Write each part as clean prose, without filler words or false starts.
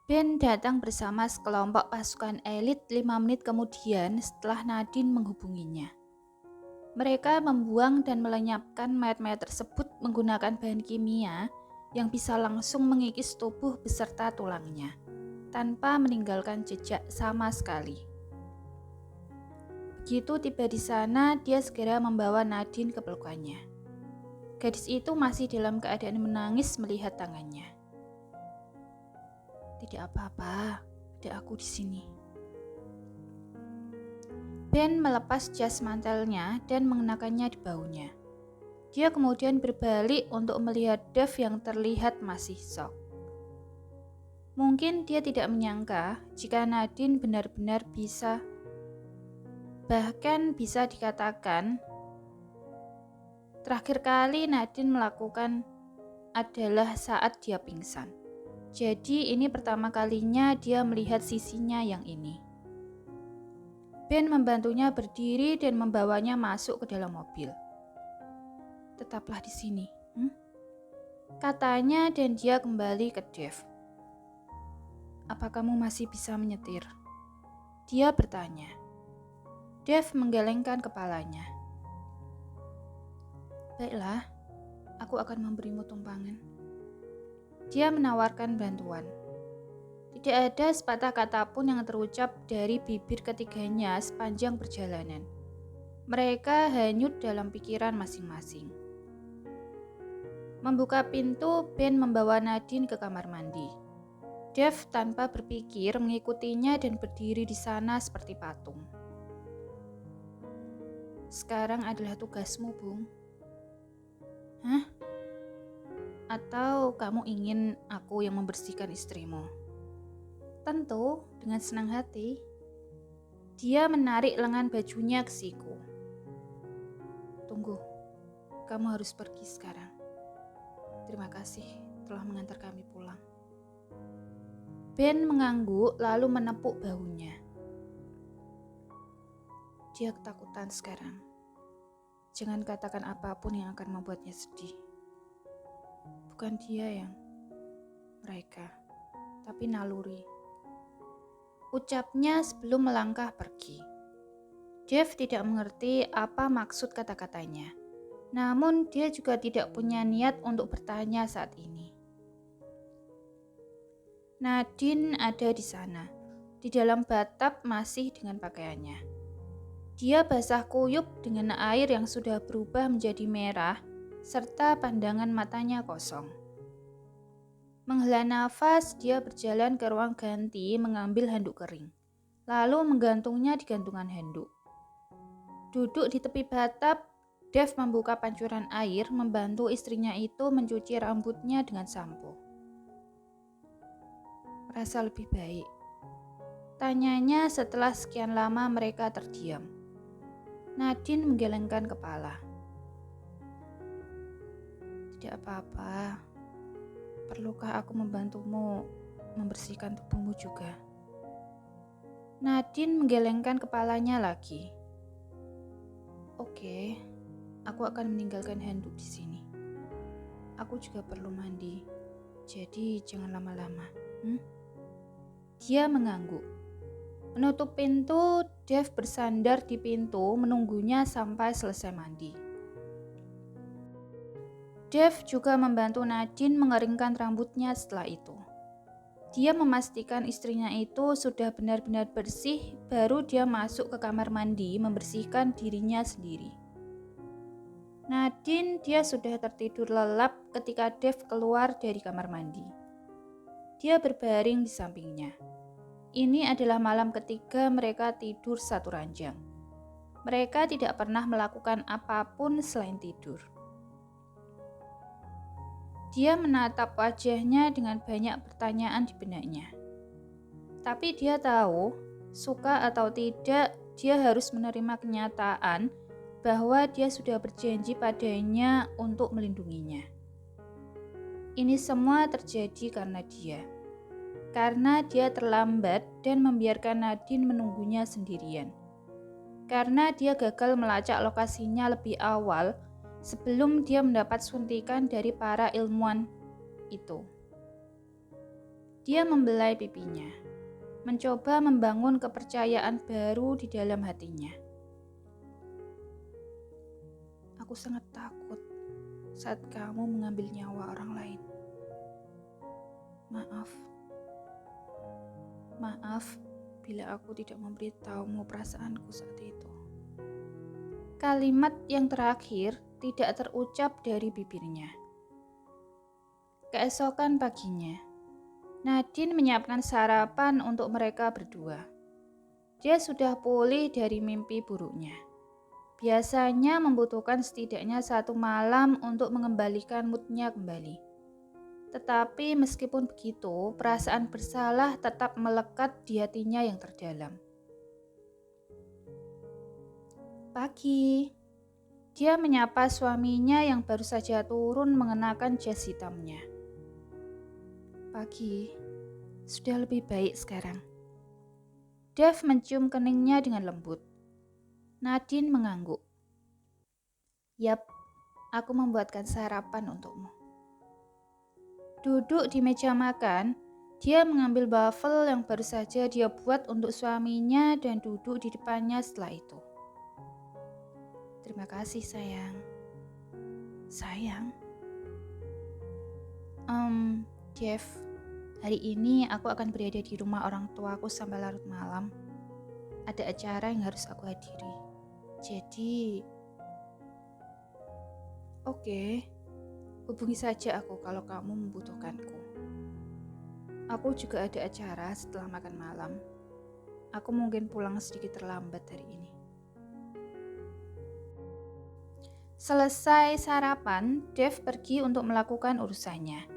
Ben datang bersama sekelompok pasukan elit 5 menit kemudian setelah Nadine menghubunginya. Mereka membuang dan melenyapkan mayat-mayat tersebut menggunakan bahan kimia yang bisa langsung mengikis tubuh beserta tulangnya, tanpa meninggalkan jejak sama sekali. Begitu tiba di sana, dia segera membawa Nadine ke pelukannya. Gadis itu masih dalam keadaan menangis melihat tangannya. Tidak apa-apa, ada aku di sini. Ben melepas jas mantelnya dan mengenakannya di bahunya. Dia kemudian berbalik untuk melihat Dave yang terlihat masih shock. Mungkin dia tidak menyangka jika Nadine benar-benar bahkan bisa dikatakan, terakhir kali Nadine melakukan adalah saat dia pingsan. Jadi ini pertama kalinya dia melihat sisinya yang ini. Ben membantunya berdiri dan membawanya masuk ke dalam mobil. Tetaplah di sini, katanya, dan dia kembali ke Dave. Apa kamu masih bisa menyetir? Dia bertanya. Dave menggelengkan kepalanya. Baiklah, aku akan memberimu tumpangan. Dia menawarkan bantuan. Tidak ada sepatah kata pun yang terucap dari bibir ketiganya sepanjang perjalanan. Mereka hanyut dalam pikiran masing-masing. Membuka pintu, Ben membawa Nadine ke kamar mandi. Dave tanpa berpikir mengikutinya dan berdiri di sana seperti patung. Sekarang adalah tugasmu, Bung. Hah? Atau kamu ingin aku yang membersihkan istrimu? Tentu, dengan senang hati. Dia menarik lengan bajunya ke siku. Tunggu, kamu harus pergi sekarang. Terima kasih telah mengantar kami pulang. Ben mengangguk lalu menepuk bahunya. Dia ketakutan sekarang. Jangan katakan apapun yang akan membuatnya sedih. Bukan dia yang mereka, tapi naluri. Ucapnya sebelum melangkah pergi. Dave tidak mengerti apa maksud kata-katanya. Namun dia juga tidak punya niat untuk bertanya saat ini. Nadine ada di sana, di dalam bathtub masih dengan pakaiannya. Dia basah kuyup dengan air yang sudah berubah menjadi merah, serta pandangan matanya kosong. Menghela nafas, dia berjalan ke ruang ganti mengambil handuk kering, lalu menggantungnya di gantungan handuk. Duduk di tepi bathtub, Dave membuka pancuran air membantu istrinya itu mencuci rambutnya dengan sampo. Merasa lebih baik? Tanyanya setelah sekian lama mereka terdiam. Nadine menggelengkan kepala. Tidak apa-apa. Perlukah aku membantumu membersihkan tubuhmu juga? Nadine menggelengkan kepalanya lagi. Oke, aku akan meninggalkan handuk di sini. Aku juga perlu mandi, jadi jangan lama-lama. Dia mengangguk. Menutup pintu, Dave bersandar di pintu menunggunya sampai selesai mandi. Dave juga membantu Nadine mengeringkan rambutnya setelah itu. Dia memastikan istrinya itu sudah benar-benar bersih, baru dia masuk ke kamar mandi membersihkan dirinya sendiri. Nadine, dia sudah tertidur lelap ketika Dave keluar dari kamar mandi. Dia berbaring di sampingnya. Ini adalah malam ketiga mereka tidur satu ranjang. Mereka tidak pernah melakukan apapun selain tidur. Dia menatap wajahnya dengan banyak pertanyaan di benaknya. Tapi dia tahu, suka atau tidak, dia harus menerima kenyataan bahwa dia sudah berjanji padanya untuk melindunginya. Ini semua terjadi karena dia. Karena dia terlambat dan membiarkan Nadine menunggunya sendirian. Karena dia gagal melacak lokasinya lebih awal sebelum dia mendapat suntikan dari para ilmuwan itu. Dia membelai pipinya, mencoba membangun kepercayaan baru di dalam hatinya. Aku sangat takut saat kamu mengambil nyawa orang lain. Maaf bila aku tidak memberitahumu perasaanku saat itu. Kalimat yang terakhir tidak terucap dari bibirnya. Keesokan paginya, Nadine menyiapkan sarapan untuk mereka berdua. Dia sudah pulih dari mimpi buruknya. Biasanya membutuhkan setidaknya 1 malam untuk mengembalikan moodnya kembali. Tetapi meskipun begitu, perasaan bersalah tetap melekat di hatinya yang terdalam. Pagi, dia menyapa suaminya yang baru saja turun mengenakan jas hitamnya. Pagi, sudah lebih baik sekarang. Dev mencium keningnya dengan lembut. Nadine mengangguk. Yap, aku membuatkan sarapan untukmu. Duduk di meja makan, dia mengambil wafel yang baru saja dia buat untuk suaminya dan duduk di depannya setelah itu. Terima kasih, sayang. Sayang? Jeff, hari ini aku akan berada di rumah orang tuaku sampai larut malam. Ada acara yang harus aku hadiri. Jadi, oke. Hubungi saja aku kalau kamu membutuhkanku. Aku juga ada acara setelah makan malam. Aku mungkin pulang sedikit terlambat hari ini. Selesai sarapan, Dev pergi untuk melakukan urusannya.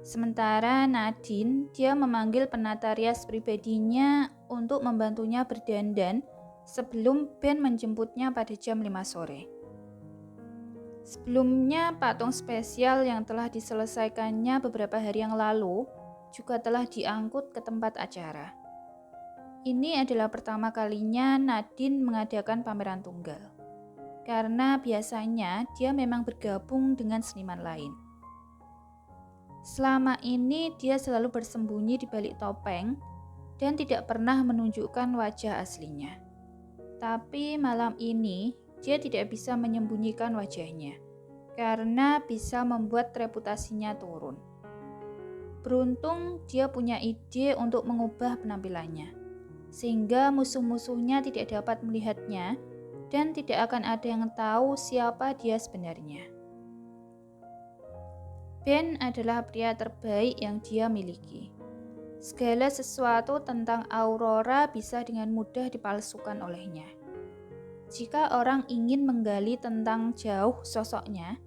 Sementara Nadine, dia memanggil penata rias pribadinya untuk membantunya berdandan sebelum Ben menjemputnya pada jam 5 sore. Sebelumnya, patung spesial yang telah diselesaikannya beberapa hari yang lalu juga telah diangkut ke tempat acara. Ini adalah pertama kalinya Nadine mengadakan pameran tunggal, karena biasanya dia memang bergabung dengan seniman lain. Selama ini dia selalu bersembunyi di balik topeng dan tidak pernah menunjukkan wajah aslinya. Tapi malam ini, dia tidak bisa menyembunyikan wajahnya, karena bisa membuat reputasinya turun. Beruntung dia punya ide untuk mengubah penampilannya, sehingga musuh-musuhnya tidak dapat melihatnya dan tidak akan ada yang tahu siapa dia sebenarnya. Ben adalah pria terbaik yang dia miliki. Segala sesuatu tentang Aurora bisa dengan mudah dipalsukan olehnya. Jika orang ingin menggali tentang jauh sosoknya,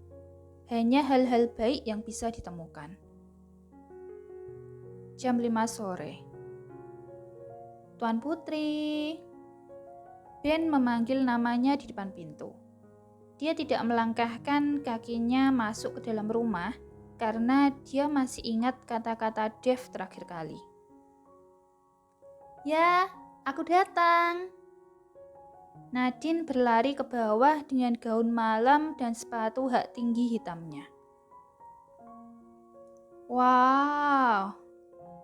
hanya hal-hal baik yang bisa ditemukan. Jam 5 sore. Tuan Putri. Ben memanggil namanya di depan pintu. Dia tidak melangkahkan kakinya masuk ke dalam rumah karena dia masih ingat kata-kata Dev terakhir kali. Ya, aku datang. Nadine berlari ke bawah dengan gaun malam dan sepatu hak tinggi hitamnya. Wow,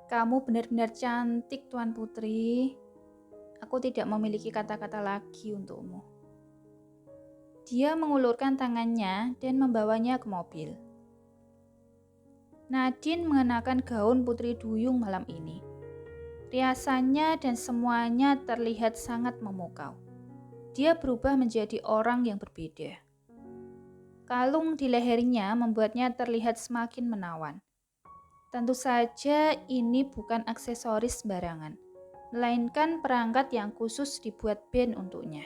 kamu benar-benar cantik, Tuan Putri. Aku tidak memiliki kata-kata lagi untukmu. Dia mengulurkan tangannya dan membawanya ke mobil. Nadine mengenakan gaun putri duyung malam ini. Riasannya dan semuanya terlihat sangat memukau. Dia berubah menjadi orang yang berbeda. Kalung di lehernya membuatnya terlihat semakin menawan. Tentu saja ini bukan aksesoris sembarangan, melainkan perangkat yang khusus dibuat Ben untuknya.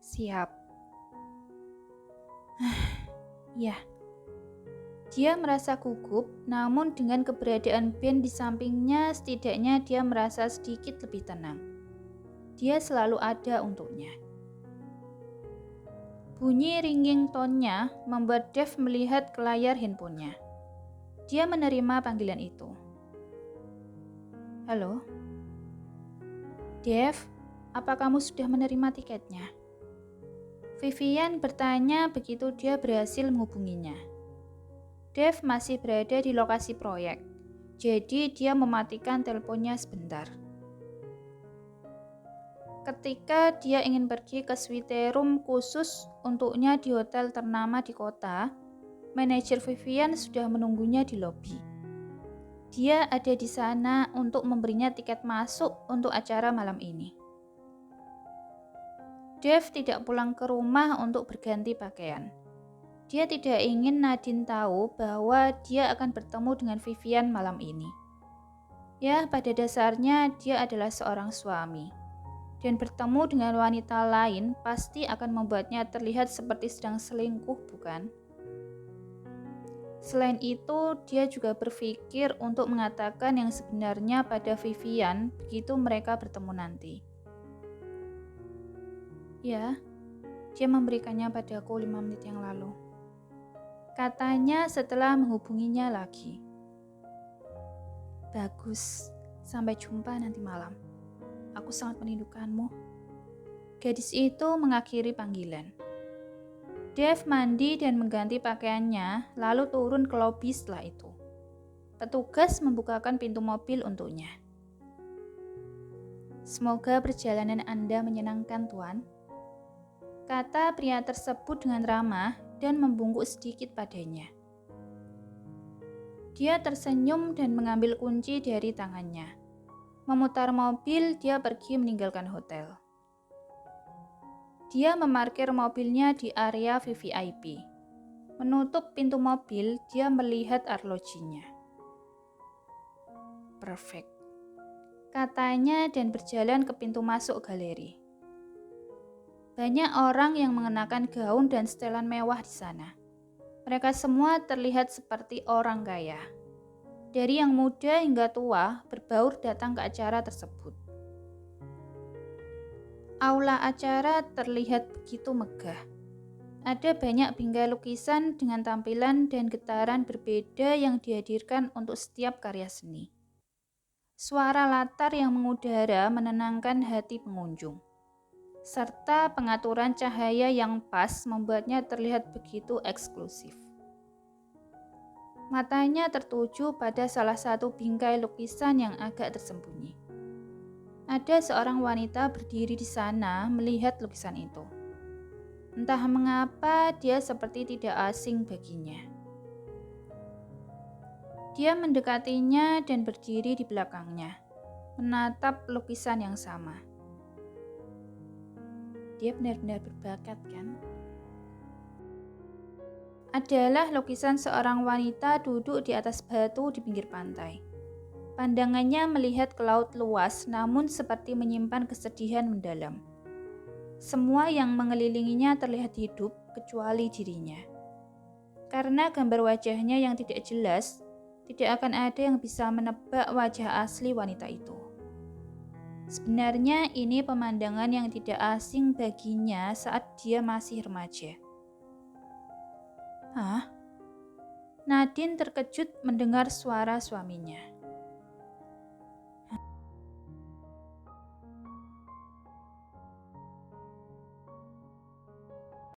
Siap. Ya. Dia merasa gugup, namun dengan keberadaan Ben di sampingnya, setidaknya dia merasa sedikit lebih tenang. Dia selalu ada untuknya. Bunyi ringing tone-nya membuat Dev melihat ke layar handphonenya. Dia menerima panggilan itu. Halo? Dev, apa kamu sudah menerima tiketnya? Vivian bertanya begitu dia berhasil menghubunginya. Dev masih berada di lokasi proyek. Jadi dia mematikan teleponnya sebentar. Ketika dia ingin pergi ke suite room khusus untuknya di hotel ternama di kota, manajer Vivian sudah menunggunya di lobi. Dia ada di sana untuk memberinya tiket masuk untuk acara malam ini. Dave tidak pulang ke rumah untuk berganti pakaian. Dia tidak ingin Nadine tahu bahwa dia akan bertemu dengan Vivian malam ini. Ya, pada dasarnya dia adalah seorang suami. Dan bertemu dengan wanita lain pasti akan membuatnya terlihat seperti sedang selingkuh, bukan? Selain itu, dia juga berpikir untuk mengatakan yang sebenarnya pada Vivian begitu mereka bertemu nanti. Ya, dia memberikannya padaku 5 menit yang lalu. Katanya setelah menghubunginya lagi. Bagus, sampai jumpa nanti malam. Aku sangat merindukanmu. Gadis itu mengakhiri panggilan. Dave mandi dan mengganti pakaiannya, lalu turun ke lobi setelah itu. Petugas membukakan pintu mobil untuknya. Semoga perjalanan Anda menyenangkan, Tuan. Kata pria tersebut dengan ramah dan membungkuk sedikit padanya. Dia tersenyum dan mengambil kunci dari tangannya. Memutar mobil, dia pergi meninggalkan hotel. Dia memarkir mobilnya di area VVIP. Menutup pintu mobil, dia melihat arlojinya. Perfect, katanya dan berjalan ke pintu masuk galeri. Banyak orang yang mengenakan gaun dan setelan mewah di sana. Mereka semua terlihat seperti orang kaya. Dari yang muda hingga tua berbaur datang ke acara tersebut. Aula acara terlihat begitu megah. Ada banyak bingkai lukisan dengan tampilan dan getaran berbeda yang dihadirkan untuk setiap karya seni. Suara latar yang mengudara menenangkan hati pengunjung. Serta pengaturan cahaya yang pas membuatnya terlihat begitu eksklusif. Matanya tertuju pada salah satu bingkai lukisan yang agak tersembunyi. Ada seorang wanita berdiri di sana melihat lukisan itu. Entah mengapa dia seperti tidak asing baginya. Dia mendekatinya dan berdiri di belakangnya, menatap lukisan yang sama. Dia benar-benar berbakat, kan? Adalah lukisan seorang wanita duduk di atas batu di pinggir pantai. Pandangannya melihat ke laut luas namun seperti menyimpan kesedihan mendalam. Semua yang mengelilinginya terlihat hidup kecuali dirinya. Karena gambar wajahnya yang tidak jelas, tidak akan ada yang bisa menebak wajah asli wanita itu. Sebenarnya ini pemandangan yang tidak asing baginya saat dia masih remaja. Hah? Nadine terkejut mendengar suara suaminya.